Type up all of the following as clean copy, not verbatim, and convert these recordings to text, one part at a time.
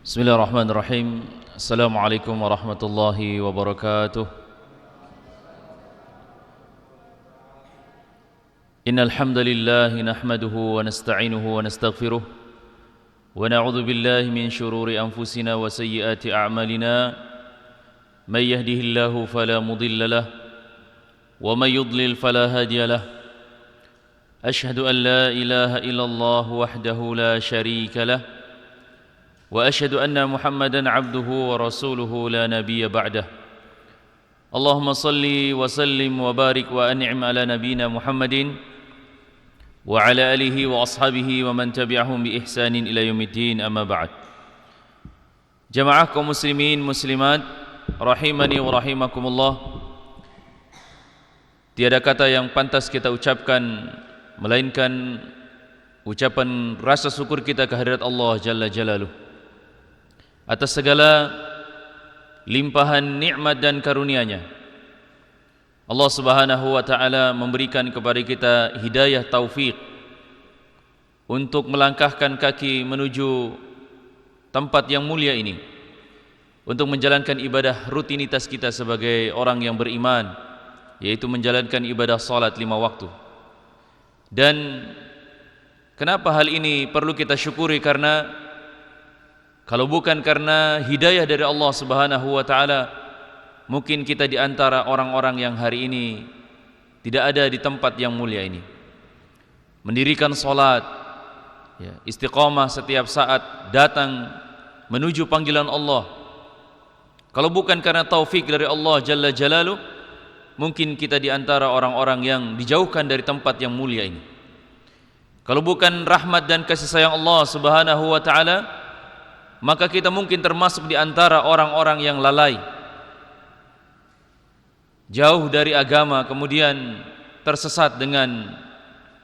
Bismillahirrahmanirrahim. Assalamualaikum warahmatullahi wabarakatuh. Innal hamdalillah nahmaduhu wa nasta'inuhu wa nastaghfiruh wa na'udzu billahi min shururi anfusina wa sayyiati a'malina. May yahdihillahu fala mudilla lahu wa may yudlil fala hadiya lahu. Ashhadu an la ilaha illallah wahdahu la syarika lahu وأشهد أن محمدًا عبده ورسوله لا نبي بعده اللهم صل وسلم وبارك وأنعم على نبينا محمد وعلى آله وأصحابه ومن تبعهم بإحسان إلى يوم الدين أما بعد. Jamaah kaum muslimin muslimat rahimani wa rahimakumullah, tiada kata yang pantas kita ucapkan melainkan ucapan rasa syukur kita kehadirat Allah Jalla Jalaluh atas segala limpahan nikmat dan karunia-Nya. Allah Subhanahu wa taala memberikan kepada kita hidayah taufik untuk melangkahkan kaki menuju tempat yang mulia ini, untuk menjalankan ibadah rutinitas kita sebagai orang yang beriman, yaitu menjalankan ibadah salat 5 waktu. Dan kenapa hal ini perlu kita syukuri? Karena kalau bukan karena hidayah dari Allah Subhanahu wa taala, mungkin kita di antara orang-orang yang hari ini tidak ada di tempat yang mulia ini. Mendirikan salat, istiqamah setiap saat datang menuju panggilan Allah. Kalau bukan karena taufik dari Allah Jalla Jalaluh, mungkin kita di antara orang-orang yang dijauhkan dari tempat yang mulia ini. Kalau bukan rahmat dan kasih sayang Allah Subhanahu wa taala, maka kita mungkin termasuk di antara orang-orang yang lalai, jauh dari agama, kemudian tersesat dengan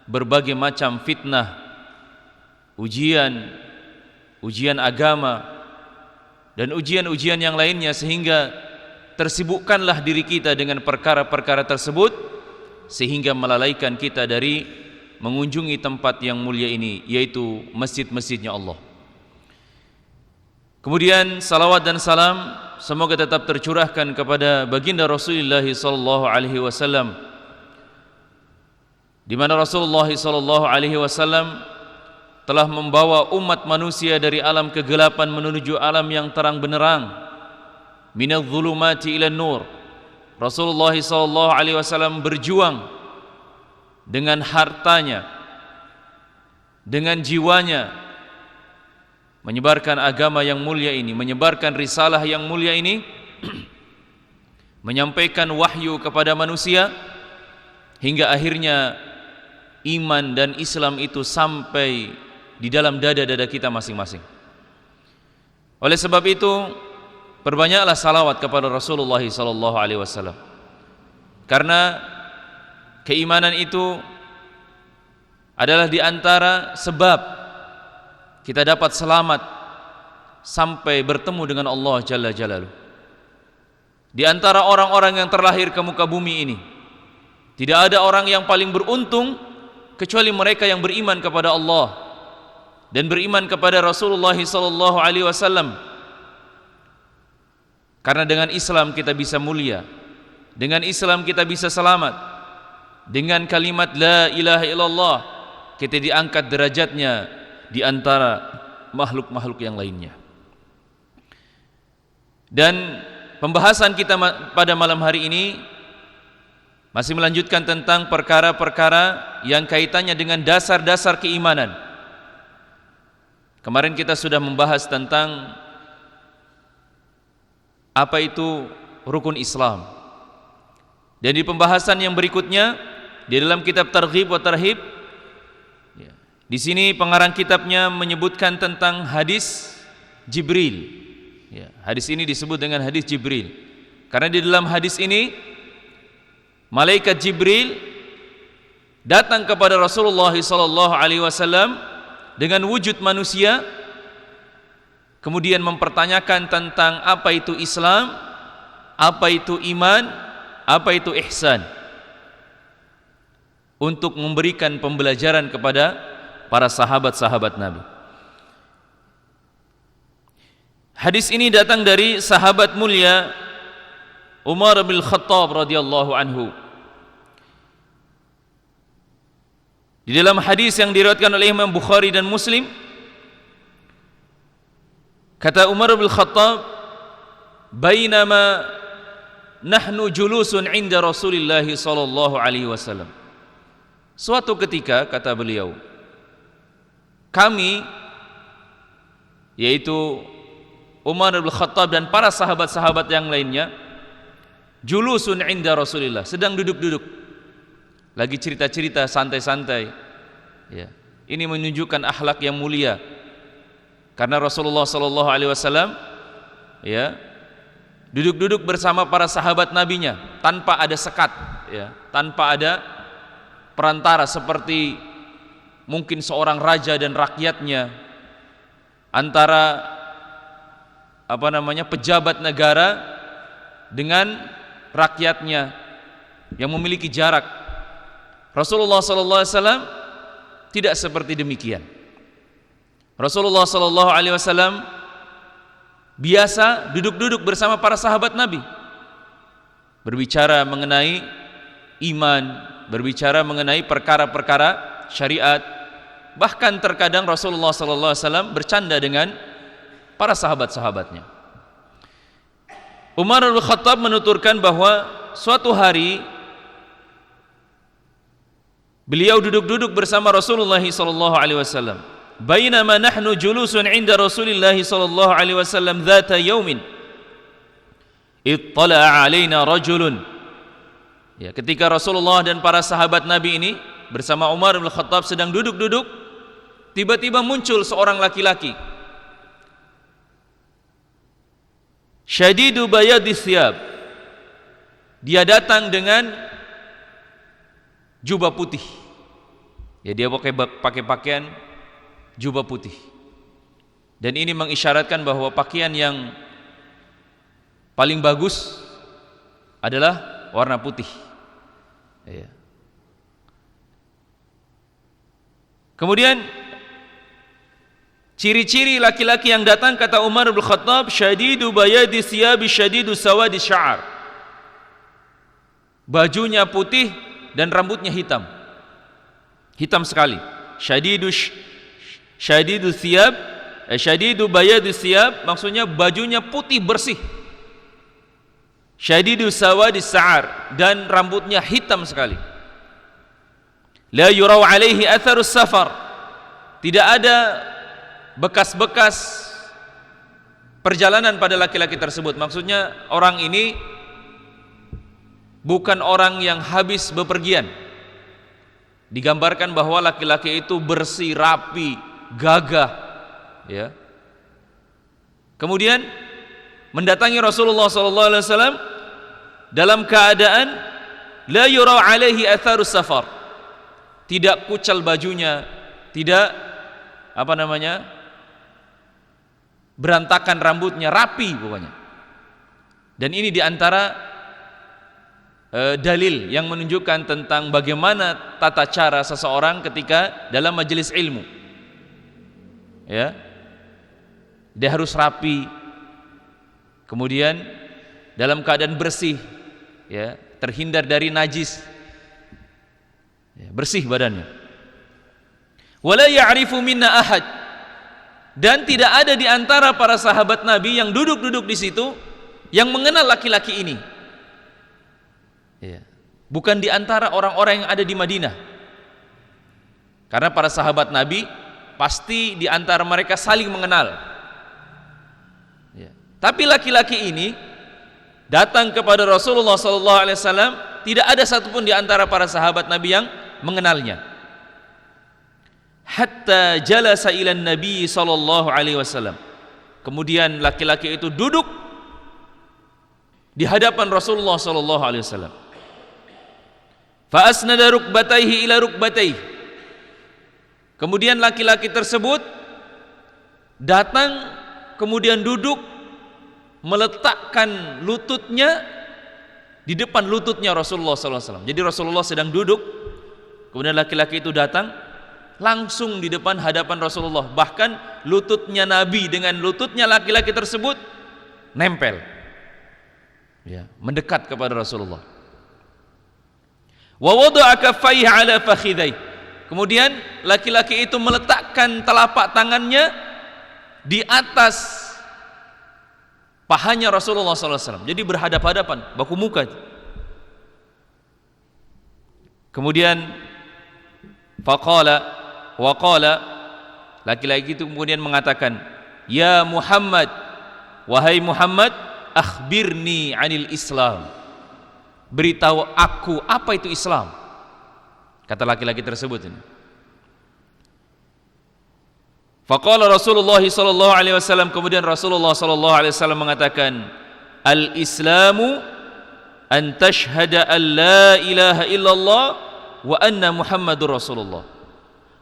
berbagai macam fitnah, ujian agama dan ujian-ujian yang lainnya, sehingga tersibukkanlah diri kita dengan perkara-perkara tersebut sehingga melalaikan kita dari mengunjungi tempat yang mulia ini, yaitu masjid-masjidnya Allah. Kemudian salawat dan salam semoga tetap tercurahkan kepada baginda Rasulullah sallallahu alaihi wasallam, di mana Rasulullah sallallahu alaihi wasallam telah membawa umat manusia dari alam kegelapan menuju alam yang terang benderang, minadz zulumati ilan nur. Rasulullah sallallahu alaihi wasallam berjuang dengan hartanya, dengan jiwanya, menyebarkan agama yang mulia ini, menyebarkan risalah yang mulia ini, menyampaikan wahyu kepada manusia, hingga akhirnya iman dan Islam itu sampai di dalam dada-dada kita masing-masing. Oleh sebab itu, perbanyaklah salawat kepada Rasulullah sallallahu alaihi wasallam, karena keimanan itu adalah di antara sebab kita dapat selamat sampai bertemu dengan Allah Jalla Jalaluh. Di antara orang-orang yang terlahir ke muka bumi ini, tidak ada orang yang paling beruntung kecuali mereka yang beriman kepada Allah dan beriman kepada Rasulullah sallallahu alaihi wasallam. Karena dengan Islam kita bisa mulia, dengan Islam kita bisa selamat, dengan kalimat la ilaha illallah kita diangkat derajatnya di antara makhluk-makhluk yang lainnya. Dan pembahasan kita pada malam hari ini masih melanjutkan tentang perkara-perkara yang kaitannya dengan dasar-dasar keimanan. Kemarin kita sudah membahas tentang apa itu rukun Islam. Dan di pembahasan yang berikutnya, di dalam kitab Targhib wa Tarhib, di sini pengarang kitabnya menyebutkan tentang hadis Jibril. Hadis ini disebut dengan hadis Jibril karena di dalam hadis ini malaikat Jibril datang kepada Rasulullah sallallahu alaihi wasallam dengan wujud manusia, kemudian mempertanyakan tentang apa itu Islam, apa itu iman, apa itu ihsan, untuk memberikan pembelajaran kepada para sahabat-sahabat Nabi. Hadis ini datang dari sahabat mulia Umar bin Khattab radhiyallahu anhu. Di dalam hadis yang diriwayatkan oleh Imam Bukhari dan Muslim, kata Umar bin Khattab, "Bainama nahnu julusun 'inda Rasulillah sallallahu alaihi wasallam." Suatu ketika, kata beliau, kami, yaitu Umar bin Khattab dan para sahabat-sahabat yang lainnya, julusun 'inda Rasulillah, sedang duduk-duduk, lagi cerita-cerita santai-santai. Ya, ini menunjukkan akhlak yang mulia. Karena Rasulullah sallallahu alaihi wasallam ya duduk-duduk bersama para sahabat nabinya tanpa ada sekat, ya, tanpa ada perantara seperti mungkin seorang raja dan rakyatnya, antara pejabat negara dengan rakyatnya yang memiliki jarak. Rasulullah sallallahu alaihi wasallam tidak seperti demikian. Rasulullah sallallahu alaihi wasallam biasa duduk-duduk bersama para sahabat Nabi, berbicara mengenai iman, berbicara mengenai perkara-perkara syariat. Bahkan terkadang Rasulullah sallallahu alaihi wasallam bercanda dengan para sahabat-sahabatnya. Umar bin Khattab menuturkan bahwa suatu hari beliau duduk-duduk bersama Rasulullah sallallahu alaihi wasallam. Bainama nahnu julusun 'inda Rasulillah sallallahu alaihi wasallam dzata yaumin ittala'a 'alaina rajulun. Ya, ketika Rasulullah dan para sahabat Nabi ini bersama Umar bin Khattab sedang duduk-duduk, tiba-tiba muncul seorang laki-laki. Syadidu bayadis thiyab. Dia datang dengan jubah putih. Ya, dia pakai pakaian jubah putih. Dan ini mengisyaratkan bahwa pakaian yang paling bagus adalah warna putih. Ya. Kemudian ciri-ciri laki-laki yang datang, kata Umar bin Khattab, syadidu bayadi thiyabi syadidu sawadi sya'ar. Bajunya putih dan rambutnya hitam. Hitam sekali. Syadidu thiyab, syadidu bayadi thiyab, maksudnya bajunya putih bersih. Syadidu sawadi sya'ar, dan rambutnya hitam sekali. La yuraw alaihi atharus safar. Tidak ada bekas-bekas perjalanan pada laki-laki tersebut. Maksudnya orang ini bukan orang yang habis bepergian. Digambarkan bahwa laki-laki itu bersih, rapi, gagah, ya. Kemudian mendatangi Rasulullah SAW dalam keadaan la yura alaihi atharus safar, tidak kucal bajunya, tidak berantakan rambutnya, rapi pokoknya. Dan ini diantara dalil yang menunjukkan tentang bagaimana tata cara seseorang ketika dalam majelis ilmu. Ya, dia harus rapi, kemudian dalam keadaan bersih, ya, terhindar dari najis, ya, bersih badannya. Wala ya'rifu minna ahad, dan tidak ada di antara para sahabat Nabi yang duduk-duduk di situ yang mengenal laki-laki ini. Ya. Bukan di antara orang-orang yang ada di Madinah. Karena para sahabat Nabi pasti di antara mereka saling mengenal. Ya. Tapi laki-laki ini datang kepada Rasulullah SAW, tidak ada satupun di antara para sahabat Nabi yang mengenalnya. Hatta jalasa ila Nabi SAW. Kemudian laki-laki itu duduk di hadapan Rasulullah SAW. Fa asnada rukbatayhi ila rukbatayhi. Kemudian laki-laki tersebut datang, kemudian duduk, meletakkan lututnya di depan lututnya Rasulullah SAW. Jadi Rasulullah sedang duduk, kemudian laki-laki itu datang langsung di depan hadapan Rasulullah. Bahkan lututnya Nabi dengan lututnya laki-laki tersebut nempel, ya, mendekat kepada Rasulullah. Wa wada'a kaffaihi ala fakhidai. Kemudian laki-laki itu meletakkan telapak tangannya di atas pahanya Rasulullah SAW. Jadi berhadap-hadapan, baku muka. Kemudian waqala, laki-laki itu kemudian mengatakan, ya Muhammad, wahai Muhammad, akhbirni anil Islam, beritahu aku apa itu Islam, kata laki-laki tersebut ini. Faqala Rasulullah sallallahu alaihi wasallam, kemudian Rasulullah sallallahu alaihi wasallam mengatakan, al-Islamu an tashhada an la ilaha illallah wa anna Muhammadur Rasulullah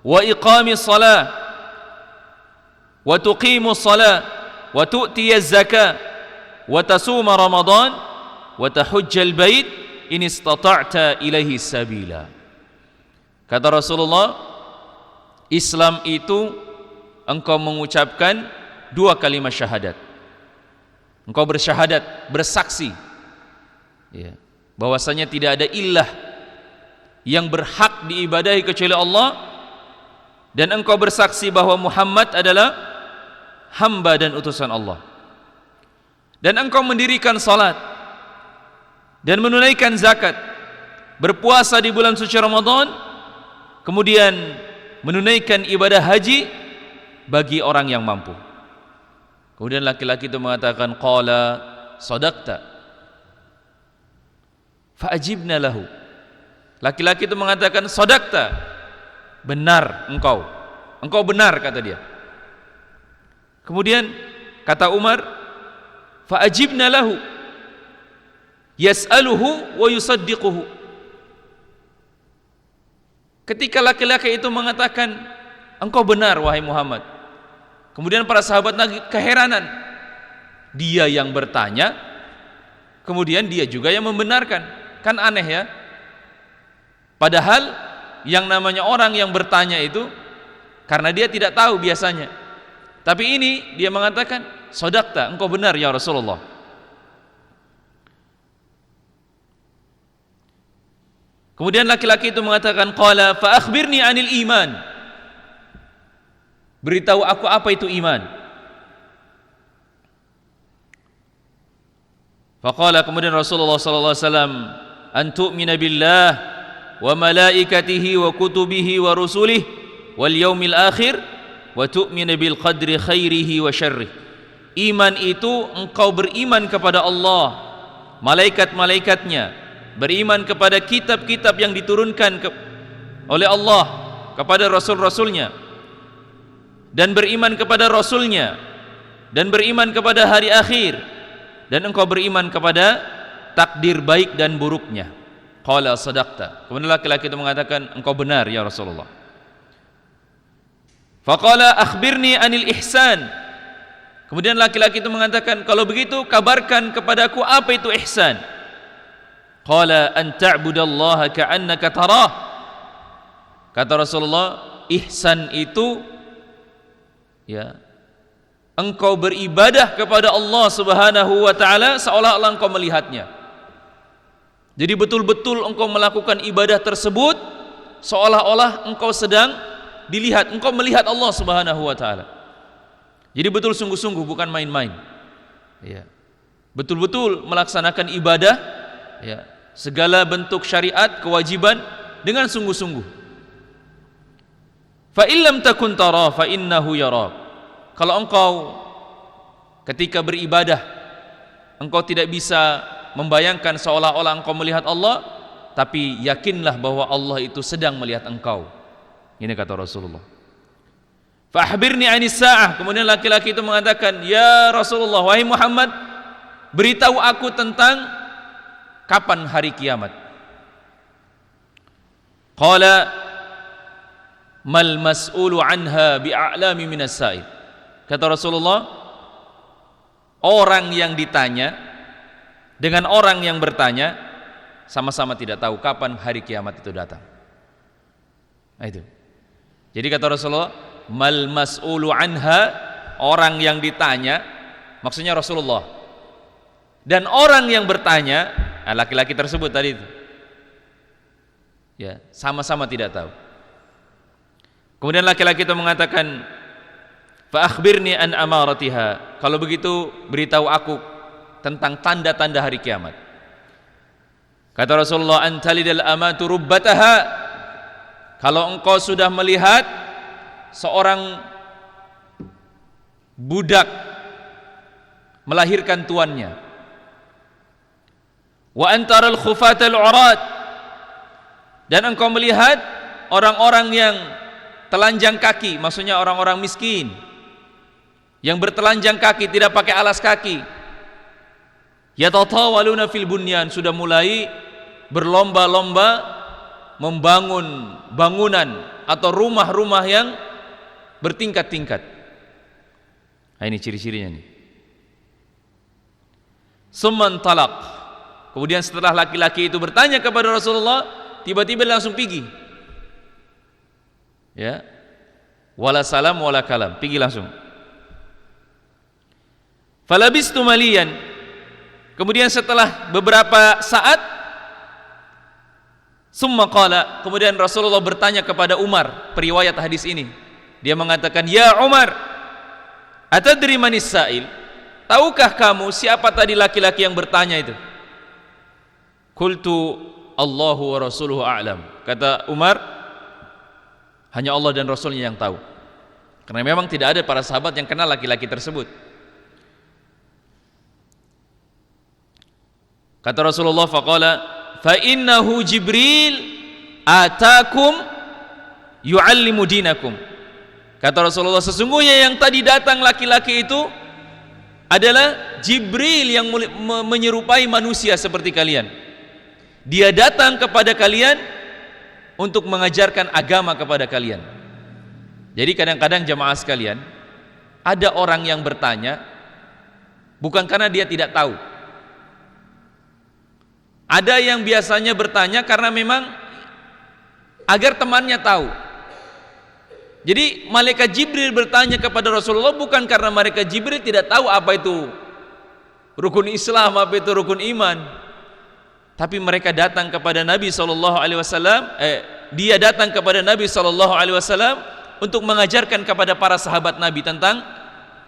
wa iqamis salah wa tuqimus salah wa tu'tiyaz zakah wa tasuma ramadan wa tahujjal bait in istata'ta ilaihi sabila. Kata Rasulullah, Islam itu engkau mengucapkan 2 kalimat syahadat. Engkau bersyahadat, bersaksi, ya, bahwasanya tidak ada ilah yang berhak diibadahi kecuali Allah, dan engkau bersaksi bahwa Muhammad adalah hamba dan utusan Allah. Dan engkau mendirikan salat dan menunaikan zakat, berpuasa di bulan suci Ramadan, kemudian menunaikan ibadah haji bagi orang yang mampu. Kemudian laki-laki itu mengatakan, qala sadaqta, fa'ajibna lahu. Laki-laki itu mengatakan, sadaqta, benar engkau benar, kata dia. Kemudian kata Umar, fa'ajibna lahu yas'aluhu wa yusaddiquhu. Ketika laki-laki itu mengatakan, engkau benar wahai Muhammad, kemudian para sahabat lagi keheranan, dia yang bertanya, kemudian dia juga yang membenarkan. Kan aneh ya. Padahal yang namanya orang yang bertanya itu karena dia tidak tahu biasanya. Tapi ini dia mengatakan, sadaqta, engkau benar ya Rasulullah. Kemudian laki-laki itu mengatakan, qala fa akhbirni anil iman, beritahu aku apa itu iman. Faqala, kemudian Rasulullah sallallahu alaihi wasallam, an tu'mina billah wa malaikatihi wa kutubihi wa rusulihi wal yaumil akhir wa tu'mina bil qadri khairihi wa syarrih. Iman itu engkau beriman kepada Allah, malaikat-malaikatnya, beriman kepada kitab-kitab yang diturunkan oleh Allah kepada rasul-rasulnya, dan beriman kepada rasulnya, dan beriman kepada hari akhir, dan engkau beriman kepada takdir baik dan buruknya. Qala sadaqta. Kemudian laki-laki itu mengatakan, engkau benar ya Rasulullah. Faqala akhbirni anil ihsan. Kemudian laki-laki itu mengatakan, kalau begitu kabarkan kepadaku apa itu ihsan. Qala an ta'budallaha ka'annaka tarah. Kata Rasulullah, ihsan itu, ya, engkau beribadah kepada Allah Subhanahu wa taala seolah-olah engkau melihatnya. Jadi betul-betul engkau melakukan ibadah tersebut seolah-olah engkau sedang dilihat, engkau melihat Allah Subhanahu wa taala. Jadi betul sungguh-sungguh, bukan main-main. Ya. Betul-betul melaksanakan ibadah, ya, segala bentuk syariat, kewajiban dengan sungguh-sungguh. Fa illam takun tara fa innahu yarak. Kalau engkau ketika beribadah engkau tidak bisa membayangkan seolah-olah engkau melihat Allah, tapi yakinlah bahwa Allah itu sedang melihat engkau. Ini kata Rasulullah. Fa akhbirni anis sa'ah. Kemudian laki-laki itu mengatakan, ya Rasulullah, wahai Muhammad, beritahu aku tentang kapan hari kiamat. Qala mal mas'ulu anha bi'a'lami minas sa'il. Kata Rasulullah, orang yang ditanya dengan orang yang bertanya sama-sama tidak tahu kapan hari kiamat itu datang. Nah itu. Jadi kata Rasulullah, mal mas'ulu anha, orang yang ditanya, maksudnya Rasulullah, dan orang yang bertanya, laki-laki tersebut tadi itu, ya, sama-sama tidak tahu. Kemudian laki-laki itu mengatakan, fa akhbirni an amaratiha, kalau begitu beritahu aku tentang tanda-tanda hari kiamat. Kata Rasulullah, antalidal amatu rubbataha, kalau engkau sudah melihat seorang budak melahirkan tuannya, wa antaral khufatal urat, dan engkau melihat orang-orang yang telanjang kaki, maksudnya orang-orang miskin yang bertelanjang kaki, tidak pakai alas kaki, yatatawaluna fil bunyan, sudah mulai berlomba-lomba membangun bangunan atau rumah-rumah yang bertingkat-tingkat. Nah, ini ciri-cirinya nih. Summan talaq, kemudian setelah laki-laki itu bertanya kepada Rasulullah, tiba-tiba langsung pergi, ya, wala salam wala kalam, pergi langsung. Falabistu maliyan, kemudian setelah beberapa saat, summa qala, kemudian Rasulullah bertanya kepada Umar, periwayat hadis ini, dia mengatakan, ya Umar, atadri manis sa'il, tahukah kamu siapa tadi laki-laki yang bertanya itu? Qultu Allahu wa rasuluhu a'lam, kata Umar, hanya Allah dan Rasulnya yang tahu, karena memang tidak ada para sahabat yang kenal laki-laki tersebut. Kata Rasulullah, faqala fa innahu Jibril atakum yu'allimu dinakum, kata Rasulullah, sesungguhnya yang tadi datang laki-laki itu adalah Jibril yang menyerupai manusia seperti kalian. Dia datang kepada kalian untuk mengajarkan agama kepada kalian. Jadi kadang-kadang jamaah sekalian, ada orang yang bertanya bukan karena dia tidak tahu. Ada yang biasanya bertanya karena memang agar temannya tahu. Jadi malaikat Jibril bertanya kepada Rasulullah bukan karena malaikat Jibril tidak tahu apa itu rukun Islam, apa itu rukun iman, tapi mereka datang kepada Nabi SAW, dia datang kepada Nabi SAW untuk mengajarkan kepada para sahabat Nabi tentang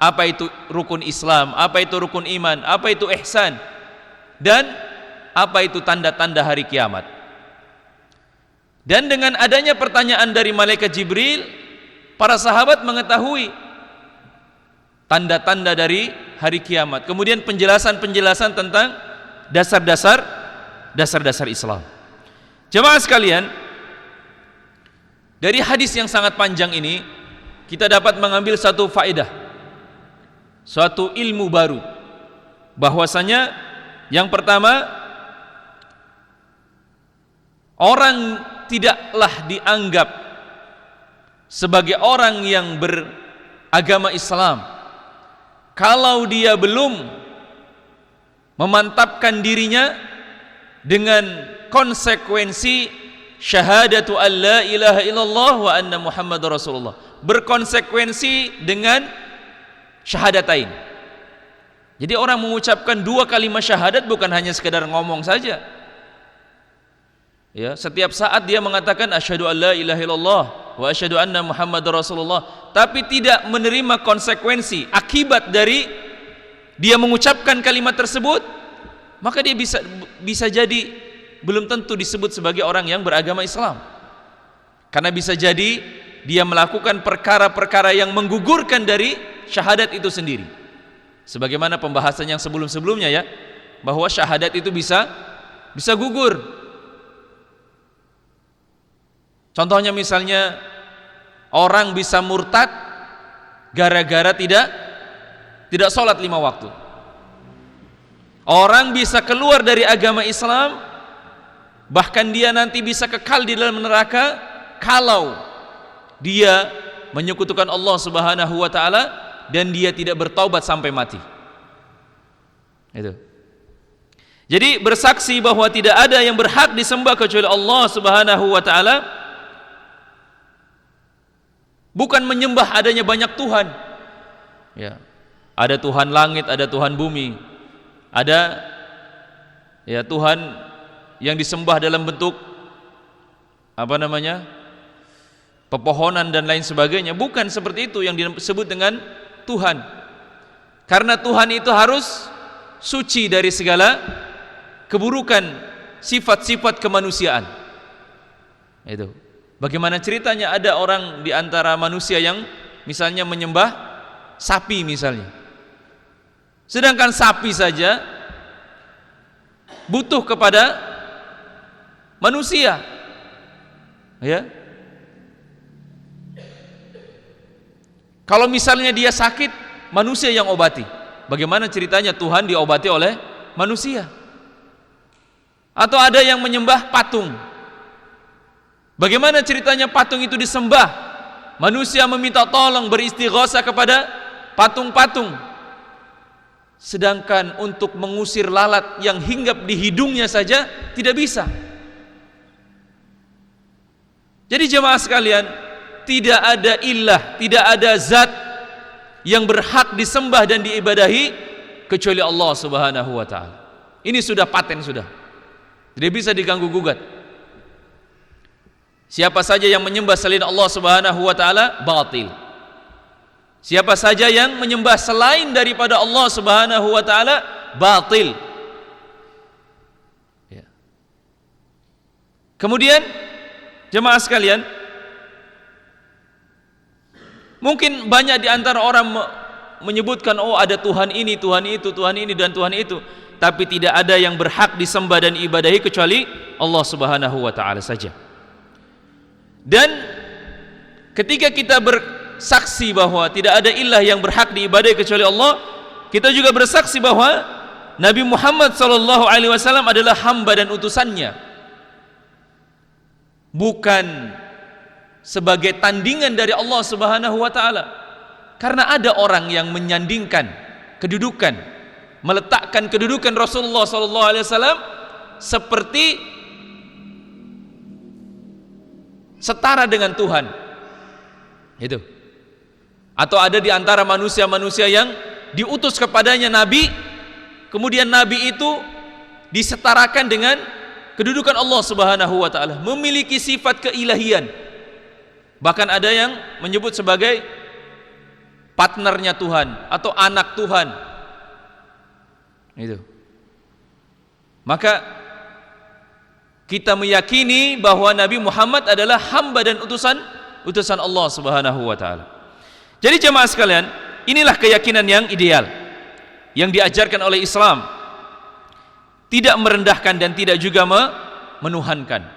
apa itu rukun Islam, apa itu rukun iman, apa itu ihsan, dan apa itu tanda-tanda hari kiamat. Dan dengan adanya pertanyaan dari malaikat Jibril, para sahabat mengetahui tanda-tanda dari hari kiamat, kemudian penjelasan-penjelasan tentang dasar-dasar Islam. Jemaah sekalian, dari hadis yang sangat panjang ini kita dapat mengambil satu faedah, suatu ilmu baru, bahwasanya yang pertama, orang tidaklah dianggap sebagai orang yang beragama Islam kalau dia belum memantapkan dirinya dengan konsekuensi syahadatu an la ilaha illallah wa anna muhammadar rasulullah, berkonsekuensi dengan syahadatain. Jadi orang mengucapkan dua kalimat syahadat bukan hanya sekedar ngomong saja, ya, setiap saat dia mengatakan asyhadu an la ilaha illallah wa asyhadu anna muhammadar rasulullah, tapi tidak menerima konsekuensi akibat dari dia mengucapkan kalimat tersebut, maka dia bisa jadi belum tentu disebut sebagai orang yang beragama Islam, karena bisa jadi dia melakukan perkara-perkara yang menggugurkan dari syahadat itu sendiri, sebagaimana pembahasan yang sebelum-sebelumnya, ya, bahwa syahadat itu bisa gugur. Contohnya misalnya orang bisa murtad gara-gara tidak sholat 5 waktu. Orang bisa keluar dari agama Islam, bahkan dia nanti bisa kekal di dalam neraka kalau dia menyekutukan Allah Subhanahu wa taala dan dia tidak bertaubat sampai mati. Itu. Jadi bersaksi bahwa tidak ada yang berhak disembah kecuali Allah Subhanahu wa taala bukan menyembah adanya banyak Tuhan. Ya. Ada Tuhan langit, ada Tuhan bumi, ada ya Tuhan yang disembah dalam bentuk pepohonan dan lain sebagainya. Bukan seperti itu yang disebut dengan Tuhan. Karena Tuhan itu harus suci dari segala keburukan, sifat-sifat kemanusiaan. Itu. Bagaimana ceritanya ada orang di antara manusia yang misalnya menyembah sapi misalnya. Sedangkan sapi saja butuh kepada manusia. Ya. Kalau misalnya dia sakit, manusia yang obati. Bagaimana ceritanya Tuhan diobati oleh manusia? Atau ada yang menyembah patung. Bagaimana ceritanya patung itu disembah? Manusia meminta tolong, beristighatsah kepada patung-patung. Sedangkan untuk mengusir lalat yang hinggap di hidungnya saja tidak bisa. Jadi jemaah sekalian, tidak ada ilah, tidak ada zat yang berhak disembah dan diibadahi kecuali Allah Subhanahu wa taala. Ini sudah paten sudah. Tidak bisa diganggu gugat. Siapa saja yang menyembah selain Allah Subhanahu wa taala batil. Siapa saja yang menyembah selain daripada Allah Subhanahu wa taala batil. Ya. Kemudian jemaah sekalian, mungkin banyak di antara orang menyebutkan oh ada Tuhan ini, Tuhan itu, Tuhan ini dan Tuhan itu, tapi tidak ada yang berhak disembah dan ibadahi kecuali Allah Subhanahu wa taala saja. Dan ketika kita bersaksi bahwa tidak ada ilah yang berhak diibadahi kecuali Allah, kita juga bersaksi bahwa Nabi Muhammad SAW adalah hamba dan utusannya, bukan sebagai tandingan dari Allah Subhanahu wa taala. Karena ada orang yang menyandingkan kedudukan, meletakkan kedudukan Rasulullah SAW seperti setara dengan Tuhan. Itu. Atau ada di antara manusia-manusia yang diutus kepadanya nabi, kemudian nabi itu disetarakan dengan kedudukan Allah Subhanahu wa taala, memiliki sifat keilahian. Bahkan ada yang menyebut sebagai partnernya Tuhan atau anak Tuhan. Itu. Maka kita meyakini bahwa Nabi Muhammad adalah hamba dan utusan Allah Subhanahu wa taala. Jadi jemaah sekalian, inilah keyakinan yang ideal yang diajarkan oleh Islam. Tidak merendahkan dan tidak juga menuhankan.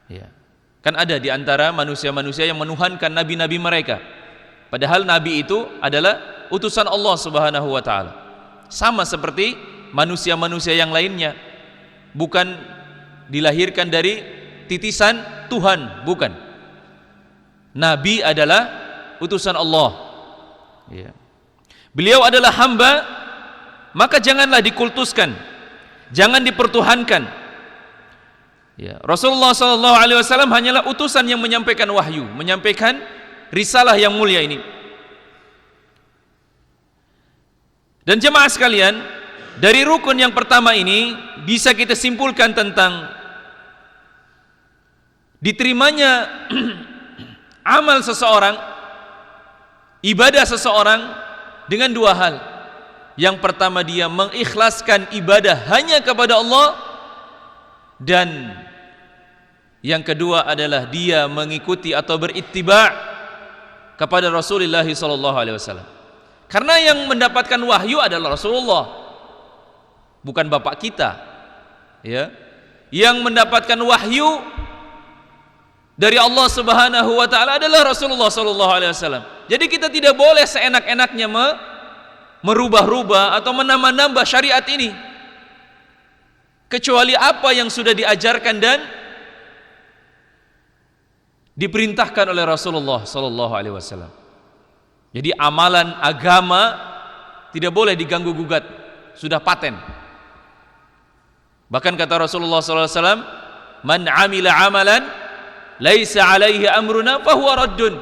Ya. Kan ada di antara manusia-manusia yang menuhankan nabi-nabi mereka. Padahal nabi itu adalah utusan Allah Subhanahu wa taala. Sama seperti manusia-manusia yang lainnya. Bukan dilahirkan dari titisan Tuhan, bukan. Nabi adalah utusan Allah. Ya. Beliau adalah hamba, maka janganlah dikultuskan, jangan dipertuhankan. Ya. Rasulullah SAW hanyalah utusan yang menyampaikan wahyu, menyampaikan risalah yang mulia ini. Dan jemaah sekalian, dari rukun yang pertama ini bisa kita simpulkan tentang diterimanya amal seseorang, ibadah seseorang dengan dua hal. Yang pertama, dia mengikhlaskan ibadah hanya kepada Allah, dan yang kedua adalah dia mengikuti atau berittiba' kepada Rasulullah SAW. Karena yang mendapatkan wahyu adalah Rasulullah, bukan bapak kita. Ya. Yang mendapatkan wahyu dari Allah Subhanahu wa taala adalah Rasulullah SAW. Jadi kita tidak boleh seenak-enaknya merubah-rubah atau menambah-nambah syariat ini, kecuali apa yang sudah diajarkan dan diperintahkan oleh Rasulullah SAW. Jadi amalan agama tidak boleh diganggu gugat, sudah paten. Bahkan kata Rasulullah SAW, man amila amalan laisa alaihi amruna fahuwa raddun.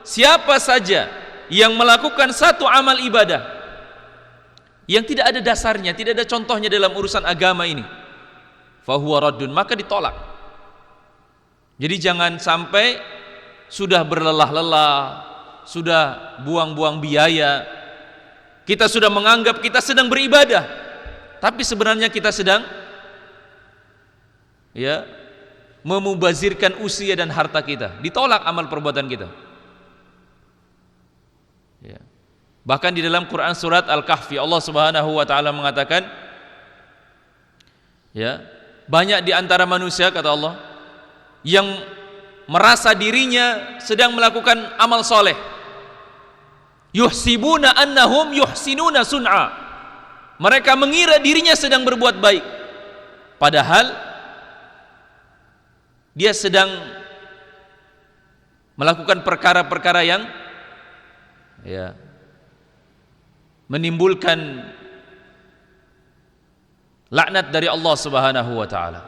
siapa saja yang melakukan satu amal ibadah yang tidak ada dasarnya, tidak ada contohnya dalam urusan agama ini, fahuwa raddun, maka ditolak. Jadi jangan sampai sudah berlelah-lelah, sudah buang-buang biaya, kita sudah menganggap kita sedang beribadah, tapi sebenarnya kita sedang memubazirkan usia dan harta kita. Ditolak amal perbuatan kita. Bahkan di dalam Quran surat Al-Kahfi, Allah Subhanahu wa taala mengatakan, banyak di antara manusia, kata Allah, yang merasa dirinya sedang melakukan amal soleh, yuhsibuna annahum yuhsinuna sun'a, mereka mengira dirinya sedang berbuat baik, padahal dia sedang melakukan perkara-perkara yang menimbulkan laknat dari Allah Subhanahu wa taala.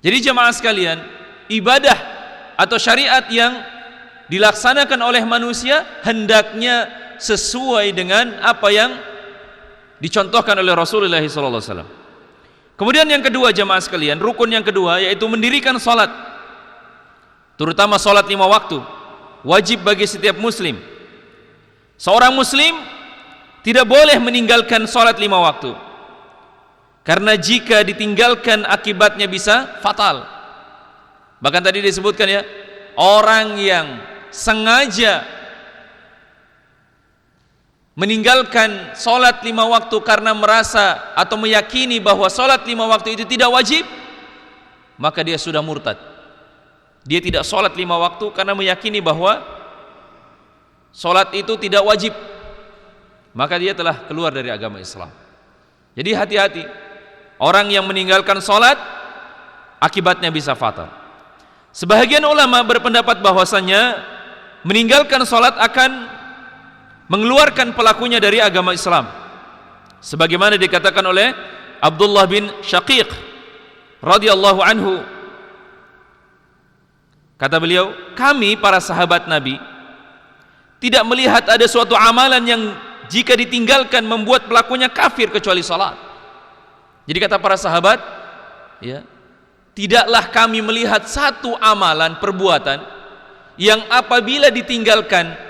Jadi jemaah sekalian, ibadah atau syariat yang dilaksanakan oleh manusia hendaknya sesuai dengan apa yang dicontohkan oleh Rasulullah SAW. Kemudian yang kedua jemaah sekalian, rukun yang kedua yaitu mendirikan salat, terutama salat 5 waktu, wajib bagi setiap muslim. Seorang muslim tidak boleh meninggalkan salat 5 waktu, karena jika ditinggalkan akibatnya bisa fatal. Bahkan tadi disebutkan orang yang sengaja meninggalkan salat 5 waktu karena merasa atau meyakini bahwa salat 5 waktu itu tidak wajib, maka dia sudah murtad. Dia tidak salat 5 waktu karena meyakini bahwa salat itu tidak wajib, maka dia telah keluar dari agama Islam. Jadi hati-hati, orang yang meninggalkan salat akibatnya bisa fatal. Sebahagian ulama berpendapat bahwasanya meninggalkan salat akan mengeluarkan pelakunya dari agama Islam, sebagaimana dikatakan oleh Abdullah bin Syaqiq radhiyallahu anhu. Kata beliau, kami para sahabat Nabi tidak melihat ada suatu amalan yang jika ditinggalkan membuat pelakunya kafir kecuali salat. Jadi kata para sahabat, tidaklah kami melihat satu amalan perbuatan yang apabila ditinggalkan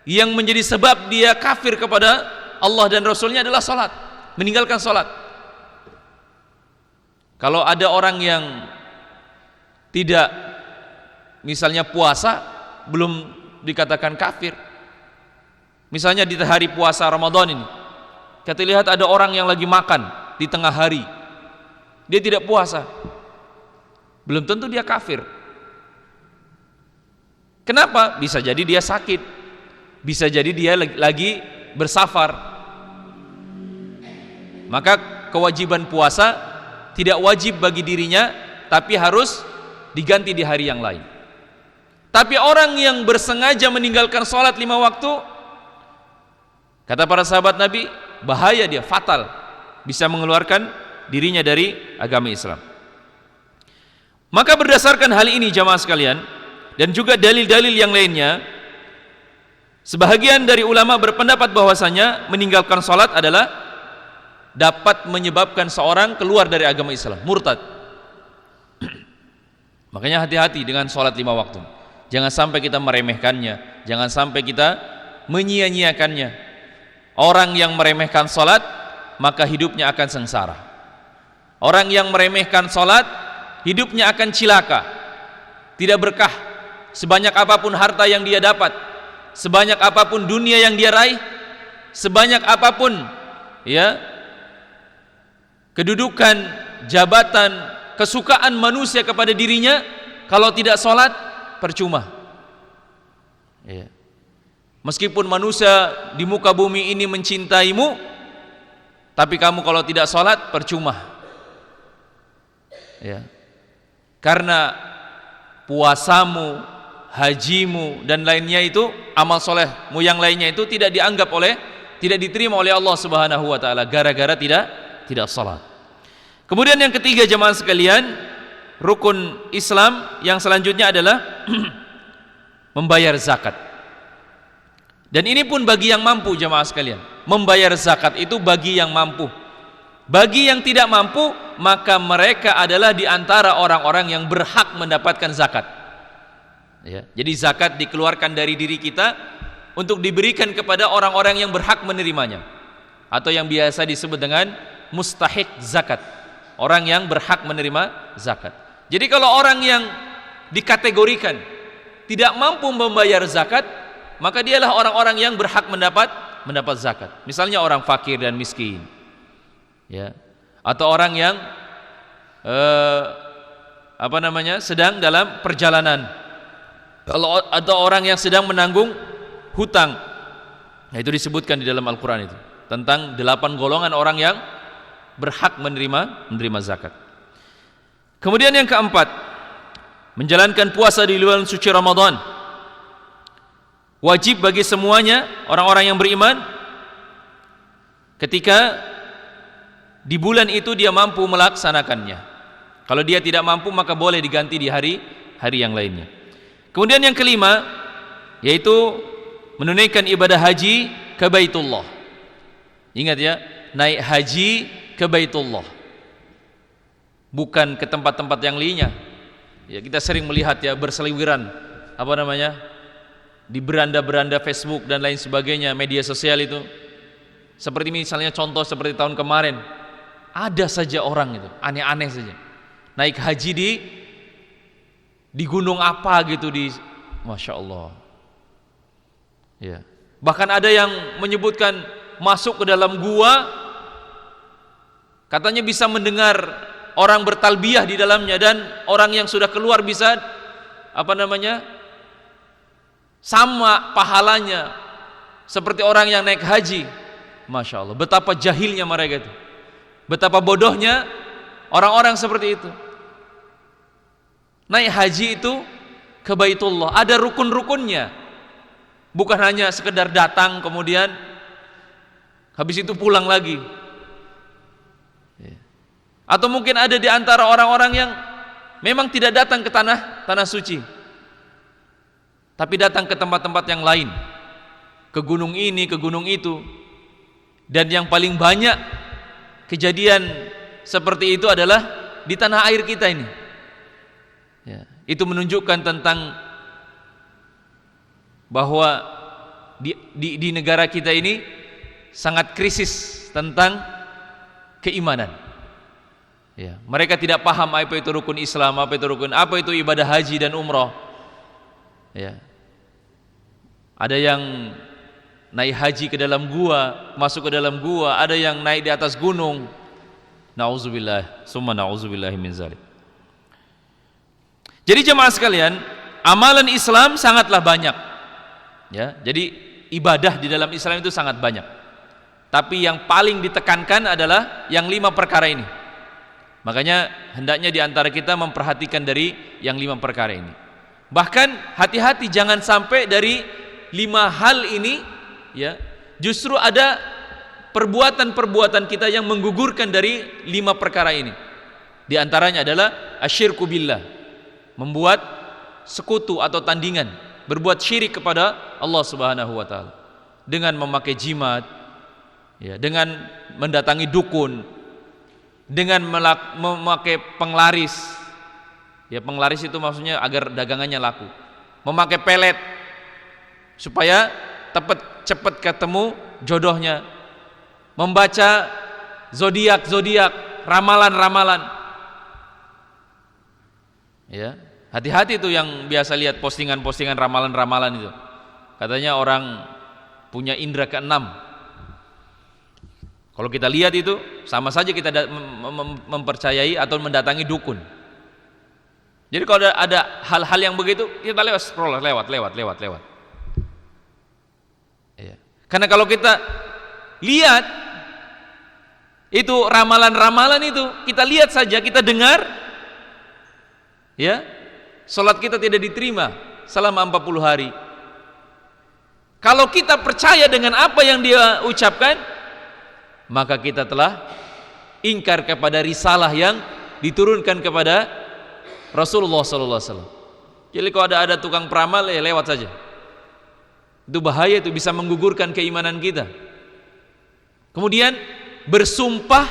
yang menjadi sebab dia kafir kepada Allah dan Rasulnya adalah salat, meninggalkan salat. Kalau ada orang yang tidak, misalnya puasa, belum dikatakan kafir. Misalnya di hari puasa Ramadan ini, kita lihat ada orang yang lagi makan di tengah hari, dia tidak puasa, belum tentu dia kafir. Kenapa? Bisa jadi dia sakit, bisa jadi dia lagi bersafar. Maka kewajiban puasa tidak wajib bagi dirinya, tapi harus diganti di hari yang lain. Tapi orang yang bersengaja meninggalkan sholat 5 waktu, kata para sahabat Nabi, bahaya dia, fatal, bisa mengeluarkan dirinya dari agama Islam. Maka berdasarkan hal ini jamaah sekalian, dan juga dalil-dalil yang lainnya, sebahagian dari ulama berpendapat bahwasanya meninggalkan sholat adalah dapat menyebabkan seorang keluar dari agama Islam, murtad. Makanya hati-hati dengan sholat 5 waktu. Jangan sampai kita meremehkannya, jangan sampai kita menyia-nyiakannya. Orang yang meremehkan sholat, maka hidupnya akan sengsara. Orang yang meremehkan sholat, hidupnya akan cilaka, tidak berkah. Sebanyak apapun harta yang dia dapat, sebanyak apapun dunia yang dia raih, sebanyak apapun kedudukan, jabatan, kesukaan manusia kepada dirinya, kalau tidak sholat, percuma. Meskipun manusia di muka bumi ini mencintaimu, tapi kamu kalau tidak sholat, percuma. Karena puasamu, hajimu dan lainnya itu, amal solehmu yang lainnya itu tidak diterima oleh Allah Subhanahu wa taala gara-gara tidak salat. Kemudian yang ketiga jemaah sekalian, rukun Islam yang selanjutnya adalah membayar zakat. Dan ini pun bagi yang mampu, jamaah sekalian. Membayar zakat itu bagi yang mampu. Bagi yang tidak mampu, maka mereka adalah di antara orang-orang yang berhak mendapatkan zakat. Ya, jadi zakat dikeluarkan dari diri kita untuk diberikan kepada orang-orang yang berhak menerimanya, atau yang biasa disebut dengan mustahiq zakat, orang yang berhak menerima zakat. Jadi kalau orang yang dikategorikan tidak mampu membayar zakat, maka dialah orang-orang yang berhak mendapat zakat. Misalnya orang fakir dan miskin, ya, atau orang yang sedang dalam perjalanan, atau orang yang sedang menanggung hutang. Nah, itu disebutkan di dalam Al-Quran itu tentang 8 golongan orang yang berhak menerima zakat. Kemudian yang keempat, menjalankan puasa di bulan suci Ramadan. Wajib bagi semuanya orang-orang yang beriman ketika di bulan itu dia mampu melaksanakannya. Kalau dia tidak mampu, maka boleh diganti di hari yang lainnya. Kemudian yang kelima, yaitu menunaikan ibadah haji ke Baitullah. Ingat ya, naik haji ke Baitullah, bukan ke tempat-tempat yang lainnya. Ya, kita sering melihat ya berseliweran di beranda-beranda Facebook dan lain sebagainya, media sosial itu. Seperti misalnya contoh seperti tahun kemarin, ada saja orang itu aneh-aneh saja naik haji di gunung apa gitu, Masya Allah ya. Bahkan ada yang menyebutkan masuk ke dalam gua, katanya bisa mendengar orang bertalbiyah di dalamnya, dan orang yang sudah keluar bisa sama pahalanya seperti orang yang naik haji. Masya Allah, betapa jahilnya mereka itu, betapa bodohnya orang-orang seperti itu. Naik haji itu ke Baitullah ada rukun-rukunnya, bukan hanya sekedar datang kemudian habis itu pulang lagi. Atau mungkin ada di antara orang-orang yang memang tidak datang ke tanah suci, tapi datang ke tempat-tempat yang lain, ke gunung ini, ke gunung itu. Dan yang paling banyak kejadian seperti itu adalah di tanah air kita ini ya. Itu menunjukkan tentang bahwa di negara kita ini sangat krisis tentang keimanan ya. Mereka tidak paham apa itu rukun Islam, apa itu ibadah haji dan umrah ya. Ada yang naik haji ke dalam gua, masuk ke dalam gua, ada yang naik di atas gunung. Nauzubillah, summa nauzubillahi min zalik. Jadi jemaah sekalian, amalan Islam sangatlah banyak ya. Jadi ibadah di dalam Islam itu sangat banyak, tapi yang paling ditekankan adalah yang 5 perkara ini. Makanya hendaknya di antara kita memperhatikan dari yang 5 perkara ini. Bahkan hati-hati jangan sampai dari 5 hal ini ya, justru ada perbuatan-perbuatan kita yang menggugurkan dari 5 perkara ini. Di antaranya adalah asyirku billah, membuat sekutu atau tandingan, berbuat syirik kepada Allah Subhanahu wa taala dengan memakai jimat ya, dengan mendatangi dukun, dengan memakai penglaris. Ya, penglaris itu maksudnya agar dagangannya laku. Memakai pelet supaya cepat ketemu jodohnya. Membaca zodiak, ramalan. Ya, hati-hati itu yang biasa lihat postingan ramalan itu. Katanya orang punya indera ke-6. Kalau kita lihat itu sama saja kita mempercayai atau mendatangi dukun. Jadi kalau ada hal-hal yang begitu, kita scroll lewat. Ya. Karena kalau kita lihat itu ramalan-ramalan itu, kita lihat saja, kita dengar, ya, salat kita tidak diterima selama 40 hari. Kalau kita percaya dengan apa yang dia ucapkan, maka kita telah ingkar kepada risalah yang diturunkan kepada Rasulullah sallallahu alaihi wasallam. Jadi kalau ada tukang peramal ya lewat saja. Itu bahaya, itu bisa menggugurkan keimanan kita. Kemudian bersumpah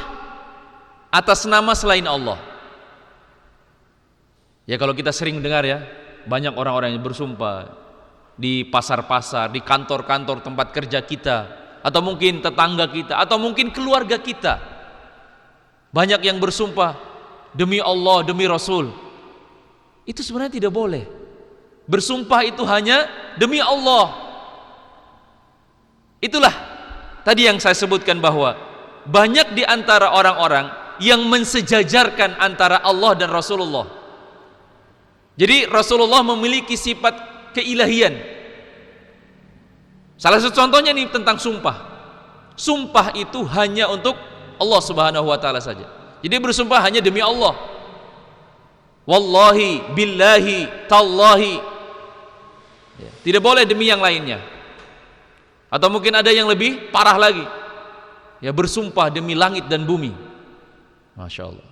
atas nama selain Allah. Ya kalau kita sering dengar ya, banyak orang-orang yang bersumpah di pasar-pasar, di kantor-kantor tempat kerja kita, atau mungkin tetangga kita, atau mungkin keluarga kita. Banyak yang bersumpah demi Allah, demi Rasul. Itu sebenarnya tidak boleh. Bersumpah itu hanya demi Allah. Itulah tadi yang saya sebutkan bahwa banyak di antara orang-orang yang mensejajarkan antara Allah dan Rasulullah. Jadi Rasulullah memiliki sifat keilahian. Salah satu contohnya nih tentang sumpah. Sumpah itu hanya untuk Allah Subhanahu wa taala saja. Jadi bersumpah hanya demi Allah. Wallahi, billahi, tallahi. Ya, tidak boleh demi yang lainnya. Atau mungkin ada yang lebih parah lagi. Ya bersumpah demi langit dan bumi. Masya Allah.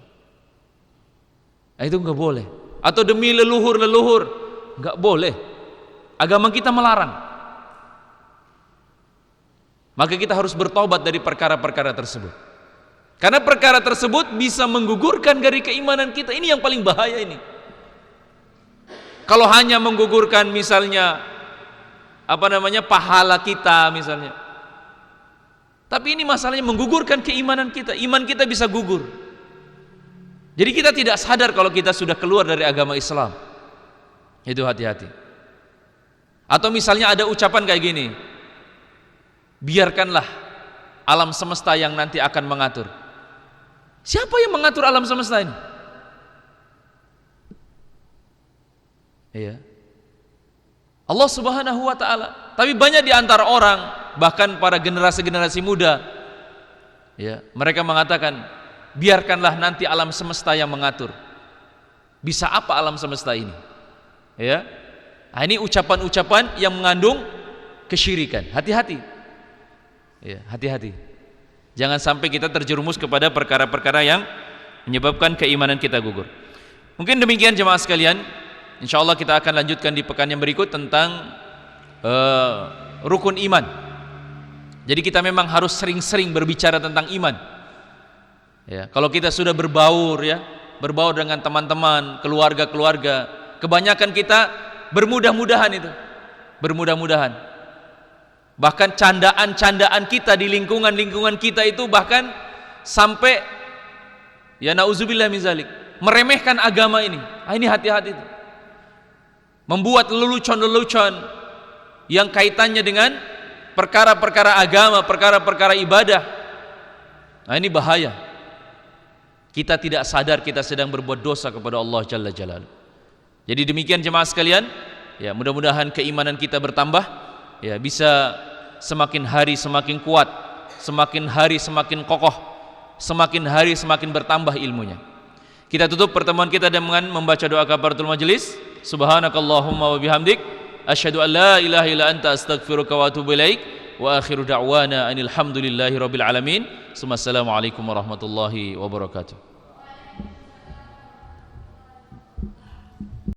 Nah, itu enggak boleh. Atau demi leluhur-leluhur, enggak boleh. Agama kita melarang. Maka kita harus bertobat dari perkara-perkara tersebut. Karena perkara tersebut bisa menggugurkan dari keimanan kita. Ini yang paling bahaya ini. Kalau hanya menggugurkan misalnya pahala kita misalnya. Tapi ini masalahnya menggugurkan keimanan kita. Iman kita bisa gugur. Jadi kita tidak sadar kalau kita sudah keluar dari agama Islam. Itu hati-hati. Atau misalnya ada ucapan kayak gini, biarkanlah alam semesta yang nanti akan mengatur. Siapa yang mengatur alam semesta ini? Iya. Allah Subhanahu wa taala. Tapi banyak di antara orang, bahkan para generasi-generasi muda, ya, mereka mengatakan, biarkanlah nanti alam semesta yang mengatur. Bisa apa alam semesta ini? Ya. Nah, ini ucapan-ucapan yang mengandung kesyirikan. Hati-hati. Ya, hati-hati. Jangan sampai kita terjerumus kepada perkara-perkara yang menyebabkan keimanan kita gugur. Mungkin demikian jemaah sekalian. Insyaallah kita akan lanjutkan di pekan yang berikut tentang rukun iman. Jadi kita memang harus sering-sering berbicara tentang iman. Ya, kalau kita sudah berbaur dengan teman-teman, keluarga-keluarga, kebanyakan kita bermudah-mudahan itu. Bermudah-mudahan. Bahkan candaan-candaan kita di lingkungan-lingkungan kita itu bahkan sampai ya nauzubillah min zalik, meremehkan agama ini. Ah, ini hati-hati itu. Membuat lelucon-lelucon yang kaitannya dengan perkara-perkara agama, perkara-perkara ibadah. Nah, ini bahaya. Kita tidak sadar kita sedang berbuat dosa kepada Allah Jalla Jalaluhu. Jadi demikian jemaah sekalian, ya mudah-mudahan keimanan kita bertambah, ya bisa semakin hari semakin kuat, semakin hari semakin kokoh, semakin hari semakin bertambah ilmunya. Kita tutup pertemuan kita dengan membaca doa kafaratul majelis. Subhanakallahumma wa bihamdik, asyhadu an la ilaha illa anta astaghfiruka wa atubu ilaik. Wa akhiru da'wana anil hamdulillahi rabbil alamin. Assalamualaikum warahmatullahi wabarakatuh.